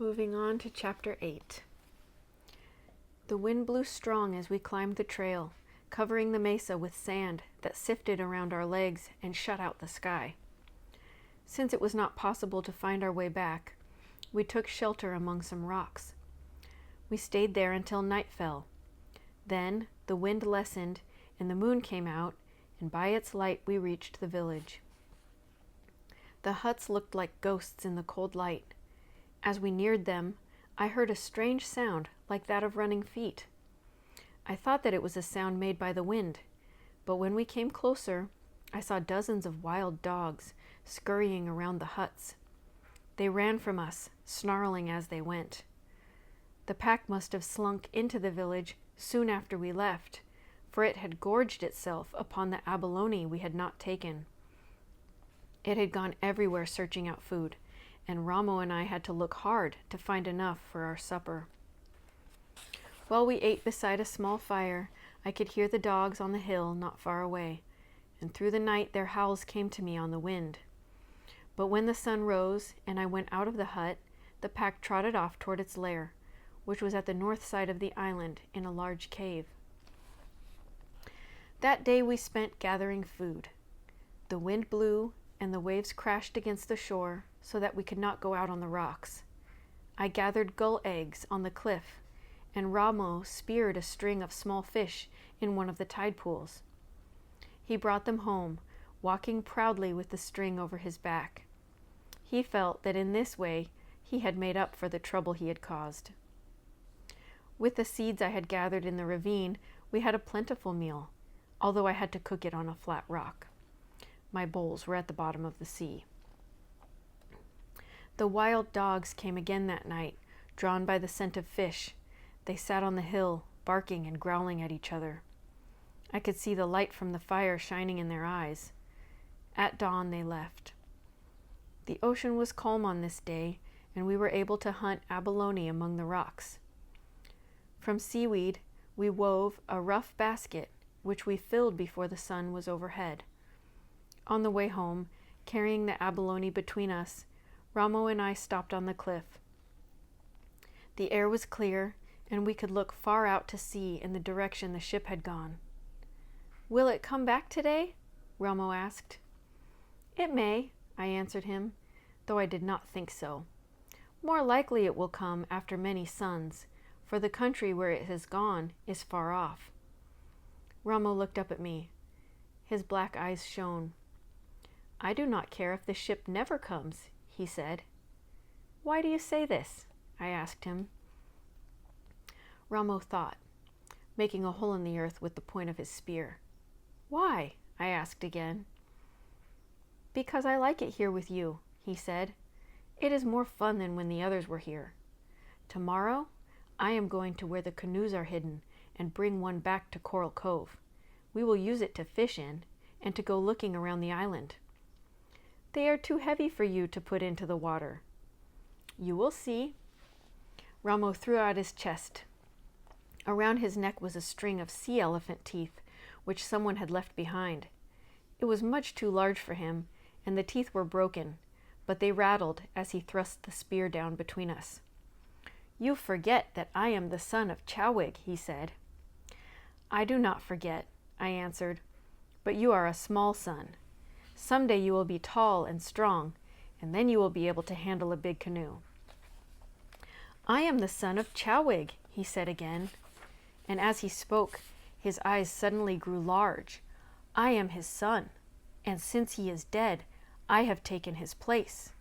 Moving on to Chapter 8. The wind blew strong as we climbed the trail, covering the mesa with sand that sifted around our legs and shut out the sky. Since it was not possible to find our way back, we took shelter among some rocks. We stayed there until night fell. Then the wind lessened and the moon came out, and by its light we reached the village. The huts looked like ghosts in the cold light. As we neared them, I heard a strange sound like that of running feet. I thought that it was a sound made by the wind, but when we came closer, I saw dozens of wild dogs scurrying around the huts. They ran from us, snarling as they went. The pack must have slunk into the village soon after we left, for it had gorged itself upon the abalone we had not taken. It had gone everywhere searching out food, and Ramo and I had to look hard to find enough for our supper. While we ate beside a small fire, I could hear the dogs on the hill not far away, and through the night their howls came to me on the wind. But when the sun rose and I went out of the hut, the pack trotted off toward its lair, which was at the north side of the island in a large cave. That day we spent gathering food. The wind blew and the waves crashed against the shore so that we could not go out on the rocks. I gathered gull eggs on the cliff, and Ramo speared a string of small fish in one of the tide pools. He brought them home, walking proudly with the string over his back. He felt that in this way he had made up for the trouble he had caused. With the seeds I had gathered in the ravine, we had a plentiful meal, although I had to cook it on a flat rock. My bowls were at the bottom of the sea. The wild dogs came again that night, drawn by the scent of fish. They sat on the hill, barking and growling at each other. I could see the light from the fire shining in their eyes. At dawn they left. The ocean was calm on this day, and we were able to hunt abalone among the rocks. From seaweed, we wove a rough basket, which we filled before the sun was overhead. On the way home, carrying the abalone between us, Ramo and I stopped on the cliff. The air was clear, and we could look far out to sea in the direction the ship had gone. "Will it come back today?" Ramo asked. "It may," I answered him, though I did not think so. "More likely it will come after many suns, for the country where it has gone is far off." Ramo looked up at me. His black eyes shone. "I do not care if the ship never comes," he said. "Why do you say this?" I asked him. Ramo thought, making a hole in the earth with the point of his spear. "Why?" I asked again. "Because I like it here with you," he said. "It is more fun than when the others were here. Tomorrow, I am going to where the canoes are hidden and bring one back to Coral Cove. We will use it to fish in and to go looking around the island." "They are too heavy for you to put into the water." "You will see." Ramo threw out his chest. Around his neck was a string of sea elephant teeth, which someone had left behind. It was much too large for him, and the teeth were broken, but they rattled as he thrust the spear down between us. "You forget that I am the son of Chowig," he said. "I do not forget," I answered, "but you are a small son. Someday you will be tall and strong, and then you will be able to handle a big canoe." "I am the son of Chowig," he said again, and as he spoke, his eyes suddenly grew large. "I am his son, and since he is dead, I have taken his place.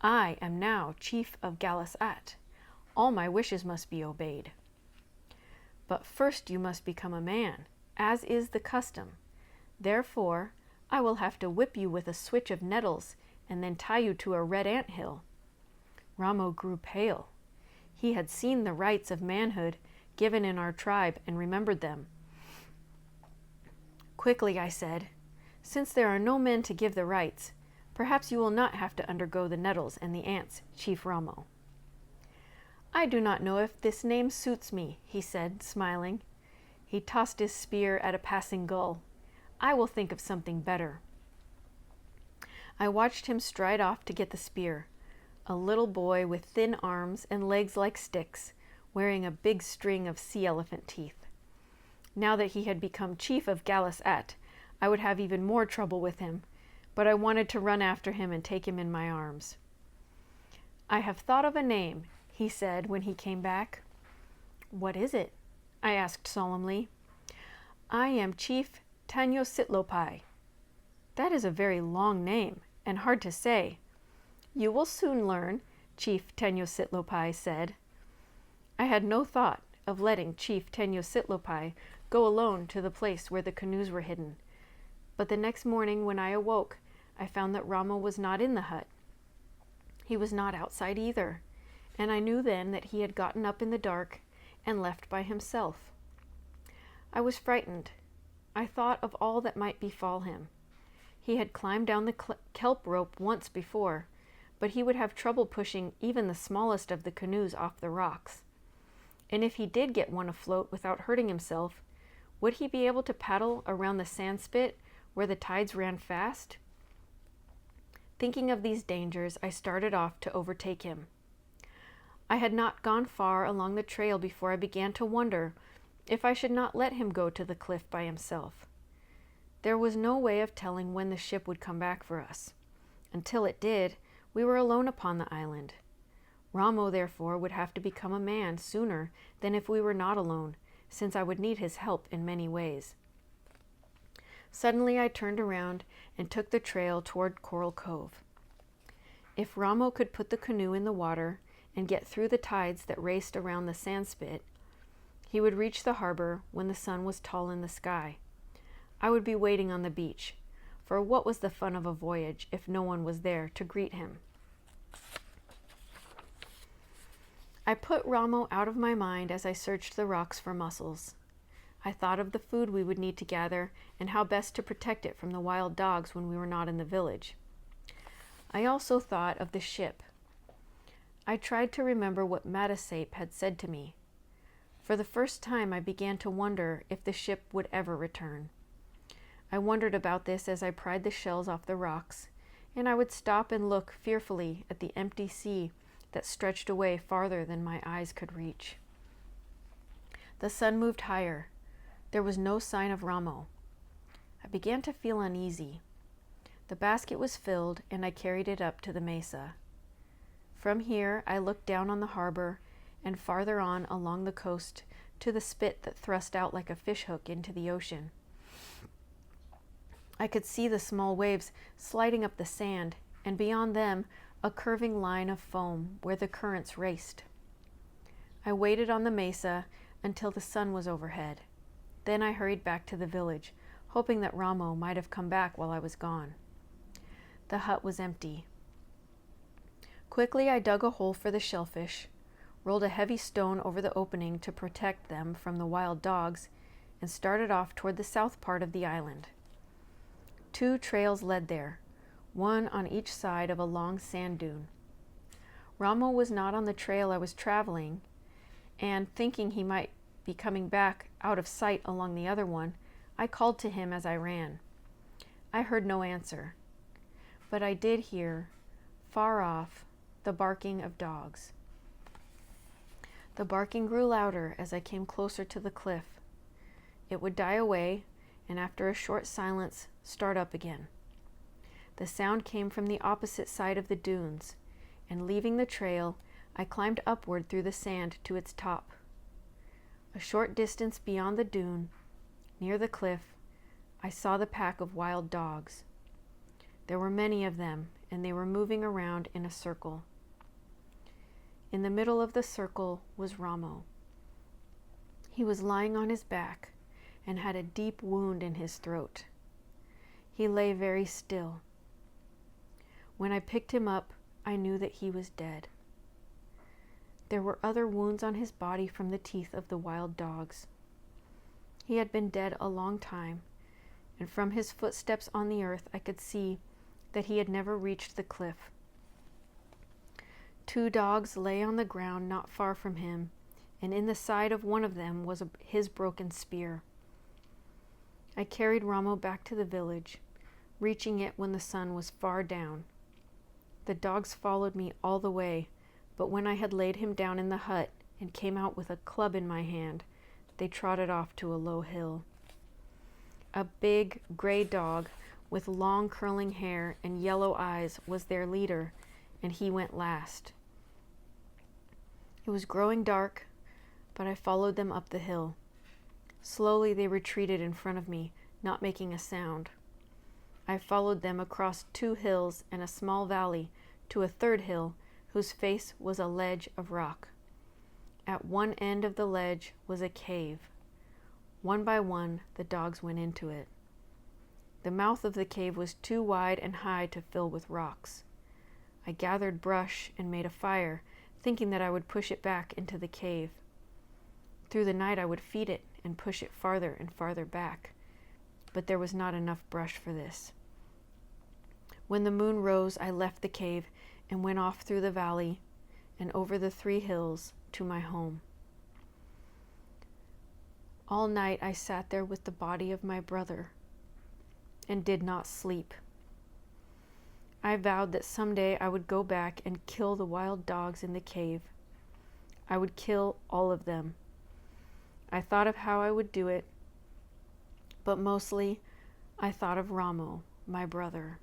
I am now chief of Galasat. All my wishes must be obeyed. But first you must become a man, as is the custom. Therefore, I will have to whip you with a switch of nettles and then tie you to a red ant hill." Ramo grew pale. He had seen the rites of manhood given in our tribe and remembered them. Quickly I said, "Since there are no men to give the rites, perhaps you will not have to undergo the nettles and the ants, Chief Ramo." "I do not know if this name suits me," he said, smiling. He tossed his spear at a passing gull. "I will think of something better." I watched him stride off to get the spear. a little boy with thin arms and legs like sticks, wearing a big string of sea elephant teeth. Now that he had become chief of Galas-Et, I would have even more trouble with him, but I wanted to run after him and take him in my arms. "I have thought of a name," he said when he came back. "What is it?" I asked solemnly. "I am Chief Tanyositlopai." "That is a very long name, and hard to say." "You will soon learn," Chief Tanyositlopai said. I had no thought of letting Chief Tanyositlopai go alone to the place where the canoes were hidden, but the next morning when I awoke, I found that Ramo was not in the hut. He was not outside either, and I knew then that he had gotten up in the dark and left by himself. I was frightened. I thought of all that might befall him. He had climbed down the kelp rope once before, but he would have trouble pushing even the smallest of the canoes off the rocks. And if he did get one afloat without hurting himself, would he be able to paddle around the sand spit where the tides ran fast? Thinking of these dangers, I started off to overtake him. I had not gone far along the trail before I began to wonder if I should not let him go to the cliff by himself. There was no way of telling when the ship would come back for us. Until it did, we were alone upon the island. Ramo, therefore, would have to become a man sooner than if we were not alone, since I would need his help in many ways. Suddenly I turned around and took the trail toward Coral Cove. If Ramo could put the canoe in the water and get through the tides that raced around the sand spit, he would reach the harbor when the sun was tall in the sky. I would be waiting on the beach, for what was the fun of a voyage if no one was there to greet him? I put Ramo out of my mind as I searched the rocks for mussels. I thought of the food we would need to gather and how best to protect it from the wild dogs when we were not in the village. I also thought of the ship. I tried to remember what Matasape had said to me. For the first time, I began to wonder if the ship would ever return. I wondered about this as I pried the shells off the rocks, and I would stop and look fearfully at the empty sea that stretched away farther than my eyes could reach. The sun moved higher. There was no sign of Ramo. I began to feel uneasy. The basket was filled, and I carried it up to the mesa. From here, I looked down on the harbor and farther on along the coast to the spit that thrust out like a fishhook into the ocean. I could see the small waves sliding up the sand, and beyond them, a curving line of foam where the currents raced. I waited on the mesa until the sun was overhead. Then I hurried back to the village, hoping that Ramo might have come back while I was gone. The hut was empty. Quickly I dug a hole for the shellfish, rolled a heavy stone over the opening to protect them from the wild dogs, and started off toward the south part of the island. 2 trails led there, one on each side of a long sand dune. Ramo was not on the trail I was traveling, and thinking he might be coming back out of sight along the other one, I called to him as I ran. I heard no answer, but I did hear, far off, the barking of dogs. The barking grew louder as I came closer to the cliff. It would die away, and after a short silence, start up again. The sound came from the opposite side of the dunes, and leaving the trail, I climbed upward through the sand to its top. A short distance beyond the dune, near the cliff, I saw the pack of wild dogs. There were many of them, and they were moving around in a circle. In the middle of the circle was Ramo. He was lying on his back and had a deep wound in his throat. He lay very still. When I picked him up, I knew that he was dead. There were other wounds on his body from the teeth of the wild dogs. He had been dead a long time, and from his footsteps on the earth I could see that he had never reached the cliff. 2 dogs lay on the ground not far from him, and in the side of one of them was his broken spear. I carried Ramo back to the village, reaching it when the sun was far down. The dogs followed me all the way, but when I had laid him down in the hut and came out with a club in my hand, they trotted off to a low hill. A big gray dog with long curling hair and yellow eyes was their leader, and he went last. It was growing dark, but I followed them up the hill. Slowly they retreated in front of me, not making a sound. I followed them across 2 hills and a small valley to a 3rd hill whose face was a ledge of rock. At one end of the ledge was a cave. One by one, the dogs went into it. The mouth of the cave was too wide and high to fill with rocks. I gathered brush and made a fire, thinking that I would push it back into the cave. Through the night I would feed it and push it farther and farther back, but there was not enough brush for this. When the moon rose, I left the cave and went off through the valley and over the 3 hills to my home. All night I sat there with the body of my brother and did not sleep. I vowed that someday I would go back and kill the wild dogs in the cave. I would kill all of them. I thought of how I would do it, but mostly I thought of Ramo, my brother.